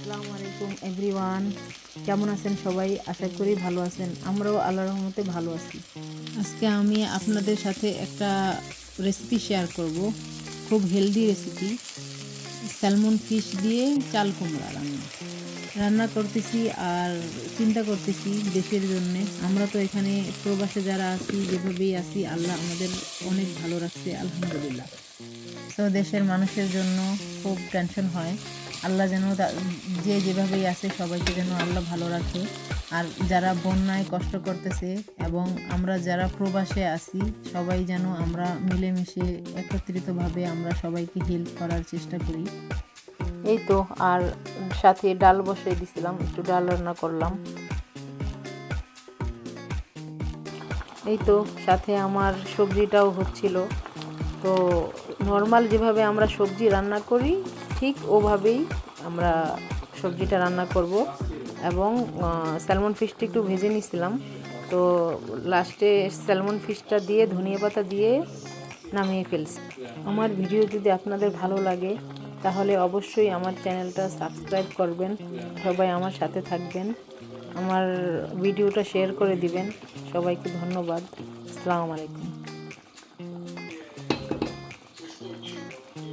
আসসালামু আলাইকুম এভরিওয়ান, কেমন আছেন সবাই? আশা করি ভালো আছেন। আমরাও আল্লাহর রহমতে ভালো আছি। আজকে আমি আপনাদের সাথে একটা রেসিপি শেয়ার করব, খুব হেলদি রেসিপি। স্যালমন ফিশ দিয়ে চাল কুমড়া রান্না করতেছি আর চিন্তা করতেছি দেশের জন্যে। আমরা তো এখানে প্রবাসে যারা আছি, যেভাবেই আছি, আল্লাহ আমাদের অনেক ভালো রাখছে, আলহামদুলিল্লাহ। তো দেশের মানুষের জন্য খুব টেনশন হয়। আল্লাহ যেন যে যেভাবেই আছে সবাইকে যেন আল্লাহ ভালো রাখে। আর যারা বন্যায় কষ্ট করতেছে এবং আমরা যারা প্রবাসে আছি, সবাই যেন আমরা মিলেমিশে একত্রিতভাবে আমরা সবাইকে হেল্প করার চেষ্টা করি। এই তো, আর সাথে ডাল বসিয়ে দিছিলাম, একটু ডাল রান্না করলাম। এই তো, সাথে আমার সবজিটাও হচ্ছিল। তো নর্মাল যেভাবে আমরা সবজি রান্না করি ঠিক ওভাবেই আমরা সবজিটা রান্না করব। এবং স্যালমন ফিশটা একটু ভেজে নিয়েছিলাম। তো লাস্টে স্যালমন ফিশটা দিয়ে ধনিয়া পাতা দিয়ে নামিয়ে ফেলছি। আমার ভিডিও যদি আপনাদের ভালো লাগে তাহলে অবশ্যই আমার চ্যানেলটা সাবস্ক্রাইব করবেন, সবাই আমার সাথে থাকবেন, আমার ভিডিওটা শেয়ার করে দিবেন। সবাইকে ধন্যবাদ। আসসালামু আলাইকুম।